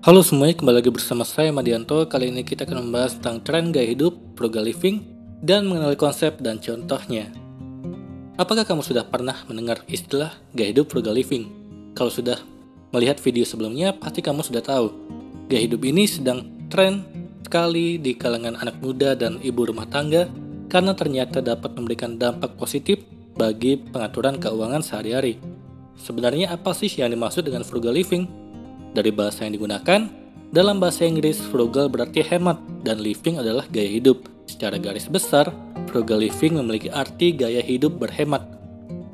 Halo semuanya, kembali lagi bersama saya Madianto. Kali ini kita akan membahas tentang tren gaya hidup, frugal living, dan mengenali konsep dan contohnya. Apakah kamu sudah pernah mendengar istilah gaya hidup frugal living? Kalau sudah melihat video sebelumnya, pasti kamu sudah tahu. Gaya hidup ini sedang tren sekali di kalangan anak muda dan ibu rumah tangga karena ternyata dapat memberikan dampak positif bagi pengaturan keuangan sehari-hari. Sebenarnya apa sih yang dimaksud dengan frugal living? Dari bahasa yang digunakan, dalam bahasa Inggris, frugal berarti hemat dan living adalah gaya hidup. Secara garis besar, frugal living memiliki arti gaya hidup berhemat.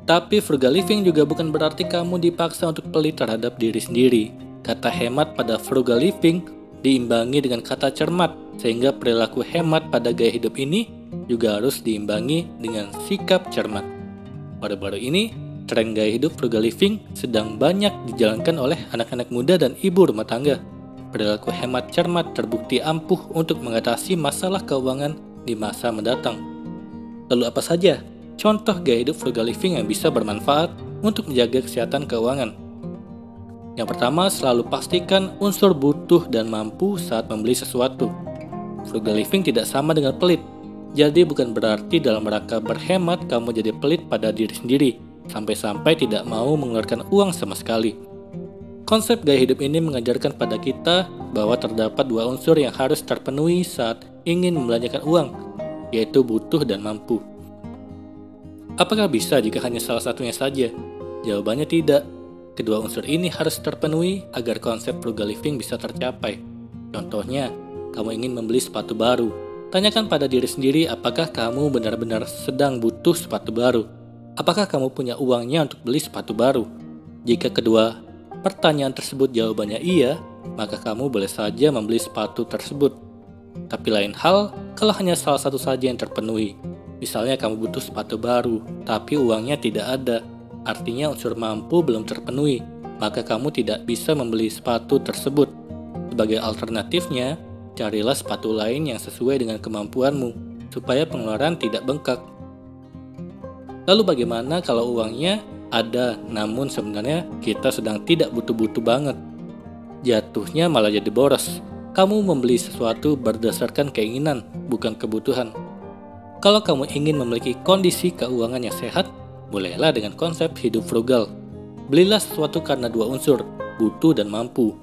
Tapi frugal living juga bukan berarti kamu dipaksa untuk pelit terhadap diri sendiri. Kata hemat pada frugal living diimbangi dengan kata cermat, sehingga perilaku hemat pada gaya hidup ini juga harus diimbangi dengan sikap cermat. Baru-baru ini, tren gaya hidup frugal living sedang banyak dijalankan oleh anak-anak muda dan ibu rumah tangga. Perilaku hemat cermat terbukti ampuh untuk mengatasi masalah keuangan di masa mendatang. Lalu apa saja contoh gaya hidup frugal living yang bisa bermanfaat untuk menjaga kesehatan keuangan? Yang pertama, selalu pastikan unsur butuh dan mampu saat membeli sesuatu. Frugal living tidak sama dengan pelit. Jadi bukan berarti dalam rangka berhemat kamu jadi pelit pada diri sendiri, sampai-sampai tidak mau mengeluarkan uang sama sekali. Konsep gaya hidup ini mengajarkan pada kita bahwa terdapat dua unsur yang harus terpenuhi saat ingin membelanjakan uang, yaitu butuh dan mampu. Apakah bisa jika hanya salah satunya saja? Jawabannya tidak. Kedua unsur ini harus terpenuhi agar konsep frugal living bisa tercapai. Contohnya, kamu ingin membeli sepatu baru. Tanyakan pada diri sendiri apakah kamu benar-benar sedang butuh sepatu baru. Apakah kamu punya uangnya untuk beli sepatu baru? Jika kedua pertanyaan tersebut jawabannya iya, maka kamu boleh saja membeli sepatu tersebut. Tapi lain hal kalau hanya salah satu saja yang terpenuhi. Misalnya kamu butuh sepatu baru, tapi uangnya tidak ada. Artinya unsur mampu belum terpenuhi, maka kamu tidak bisa membeli sepatu tersebut. Sebagai alternatifnya, carilah sepatu lain yang sesuai dengan kemampuanmu, supaya pengeluaran tidak bengkak. Lalu bagaimana kalau uangnya ada, namun sebenarnya kita sedang tidak butuh-butuh banget? Jatuhnya malah jadi boros. Kamu membeli sesuatu berdasarkan keinginan, bukan kebutuhan. Kalau kamu ingin memiliki kondisi keuangan yang sehat, mulailah dengan konsep hidup frugal. Belilah sesuatu karena dua unsur, butuh dan mampu.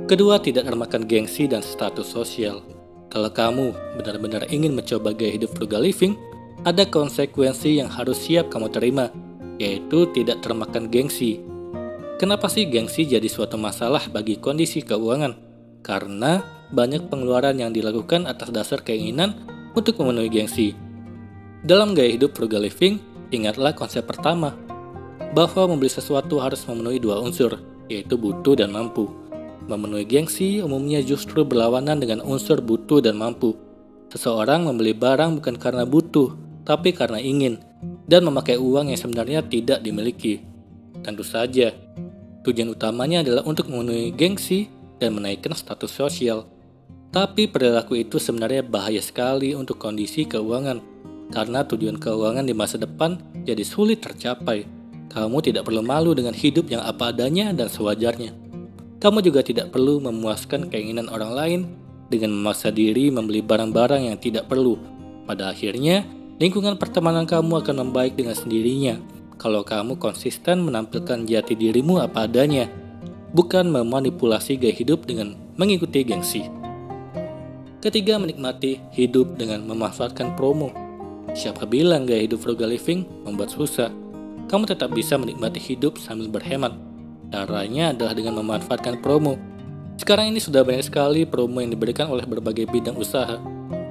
Kedua tidak termakan gengsi dan status sosial. Kalau kamu benar-benar ingin mencoba gaya hidup frugal living, ada konsekuensi yang harus siap kamu terima, yaitu tidak termakan gengsi. Kenapa sih gengsi jadi suatu masalah bagi kondisi keuangan? Karena banyak pengeluaran yang dilakukan atas dasar keinginan untuk memenuhi gengsi. Dalam gaya hidup frugal living, ingatlah konsep pertama, bahwa membeli sesuatu harus memenuhi dua unsur, yaitu butuh dan mampu. Memenuhi gengsi umumnya justru berlawanan dengan unsur butuh dan mampu. Seseorang membeli barang bukan karena butuh, tapi karena ingin, dan memakai uang yang sebenarnya tidak dimiliki. Tentu saja, tujuan utamanya adalah untuk memenuhi gengsi dan menaikkan status sosial. Tapi perilaku itu sebenarnya bahaya sekali untuk kondisi keuangan, karena tujuan keuangan di masa depan jadi sulit tercapai. Kamu tidak perlu malu dengan hidup yang apa adanya dan sewajarnya. Kamu juga tidak perlu memuaskan keinginan orang lain dengan memaksa diri membeli barang-barang yang tidak perlu. Pada akhirnya, lingkungan pertemanan kamu akan membaik dengan sendirinya kalau kamu konsisten menampilkan jati dirimu apa adanya, bukan memanipulasi gaya hidup dengan mengikuti gengsi. Ketiga, menikmati hidup dengan memanfaatkan promo. Siapa bilang gaya hidup frugal living membuat susah? Kamu tetap bisa menikmati hidup sambil berhemat. Caranya adalah dengan memanfaatkan promo. Sekarang ini sudah banyak sekali promo yang diberikan oleh berbagai bidang usaha,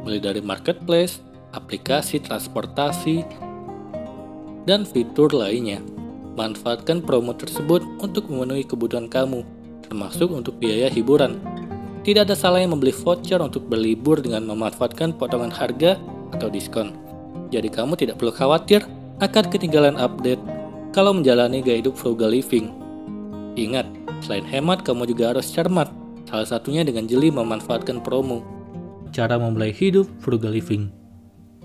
mulai dari marketplace, aplikasi transportasi, dan fitur lainnya. Manfaatkan promo tersebut untuk memenuhi kebutuhan kamu, termasuk untuk biaya hiburan. Tidak ada salahnya membeli voucher untuk berlibur dengan memanfaatkan potongan harga atau diskon. Jadi kamu tidak perlu khawatir akan ketinggalan update kalau menjalani gaya hidup frugal living. Ingat, selain hemat kamu juga harus cermat, salah satunya dengan jeli memanfaatkan promo. Cara memulai hidup frugal living.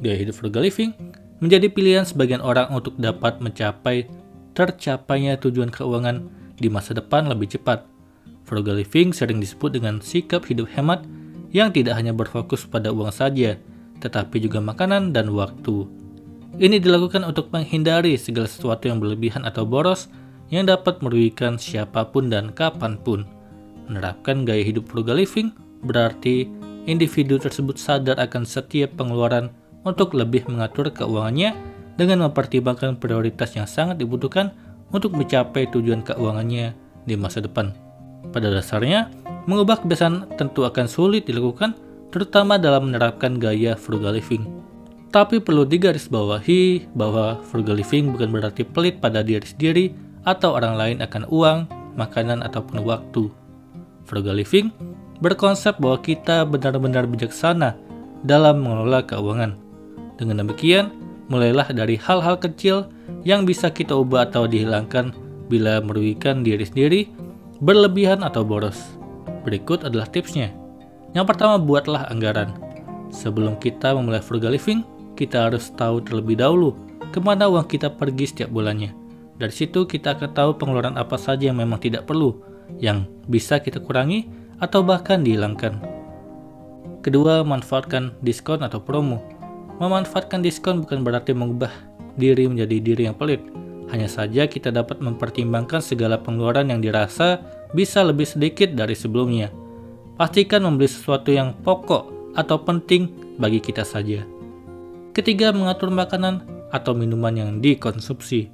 Gaya hidup frugal living menjadi pilihan sebagian orang untuk dapat mencapai tercapainya tujuan keuangan di masa depan lebih cepat. Frugal living sering disebut dengan sikap hidup hemat yang tidak hanya berfokus pada uang saja, tetapi juga makanan dan waktu. Ini dilakukan untuk menghindari segala sesuatu yang berlebihan atau boros yang dapat merugikan siapapun dan kapanpun. Menerapkan gaya hidup frugal living berarti individu tersebut sadar akan setiap pengeluaran untuk lebih mengatur keuangannya dengan mempertimbangkan prioritas yang sangat dibutuhkan untuk mencapai tujuan keuangannya di masa depan. Pada dasarnya, mengubah kebiasaan tentu akan sulit dilakukan, terutama dalam menerapkan gaya frugal living. Tapi perlu digarisbawahi bahwa frugal living bukan berarti pelit pada diri sendiri atau orang lain akan uang, makanan, ataupun waktu. Frugal living berkonsep bahwa kita benar-benar bijaksana dalam mengelola keuangan. Dengan demikian, mulailah dari hal-hal kecil yang bisa kita ubah atau dihilangkan bila merugikan diri sendiri, berlebihan atau boros. Berikut adalah tipsnya. Yang pertama, buatlah anggaran. Sebelum kita memulai frugal living, kita harus tahu terlebih dahulu kemana uang kita pergi setiap bulannya. Dari situ kita akan tahu pengeluaran apa saja yang memang tidak perlu, yang bisa kita kurangi atau bahkan dihilangkan. Kedua, manfaatkan diskon atau promo. Memanfaatkan diskon bukan berarti mengubah diri menjadi diri yang pelit. Hanya saja kita dapat mempertimbangkan segala pengeluaran yang dirasa bisa lebih sedikit dari sebelumnya. Pastikan membeli sesuatu yang pokok atau penting bagi kita saja. Ketiga, mengatur makanan atau minuman yang dikonsumsi.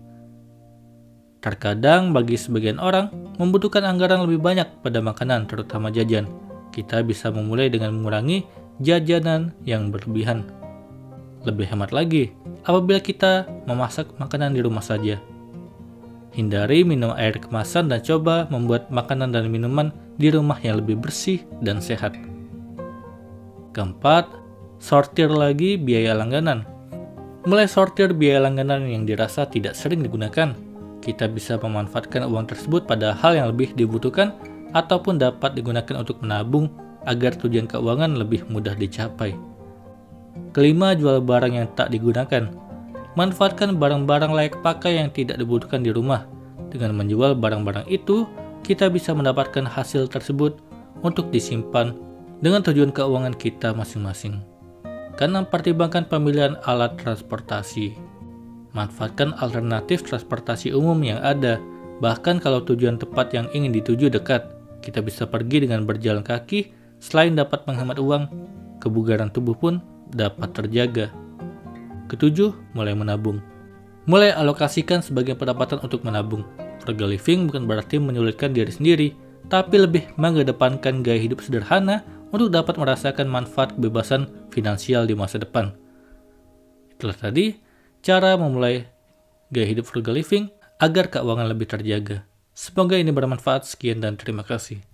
Terkadang bagi sebagian orang membutuhkan anggaran lebih banyak pada makanan, terutama jajan. Kita bisa memulai dengan mengurangi jajanan yang berlebihan. Lebih hemat lagi apabila kita memasak makanan di rumah saja. Hindari minum air kemasan dan coba membuat makanan dan minuman di rumah yang lebih bersih dan sehat. Keempat, sortir lagi biaya langganan. Mulai sortir biaya langganan yang dirasa tidak sering digunakan. Kita bisa memanfaatkan uang tersebut pada hal yang lebih dibutuhkan ataupun dapat digunakan untuk menabung agar tujuan keuangan lebih mudah dicapai. Kelima, jual barang yang tak digunakan. Manfaatkan barang-barang layak pakai yang tidak dibutuhkan di rumah. Dengan menjual barang-barang itu, kita bisa mendapatkan hasil tersebut untuk disimpan dengan tujuan keuangan kita masing-masing. Keenam, pertimbangkan pemilihan alat transportasi. Manfaatkan alternatif transportasi umum yang ada, bahkan kalau tujuan tempat yang ingin dituju dekat. Kita bisa pergi dengan berjalan kaki, selain dapat menghemat uang, kebugaran tubuh pun dapat terjaga. Ketujuh, mulai menabung. Mulai alokasikan sebagian pendapatan untuk menabung. Frugal living bukan berarti menyulitkan diri sendiri, tapi lebih mengedepankan gaya hidup sederhana untuk dapat merasakan manfaat kebebasan finansial di masa depan. Itulah tadi cara memulai gaya hidup frugal living agar keuangan lebih terjaga. Semoga ini bermanfaat. Sekian dan terima kasih.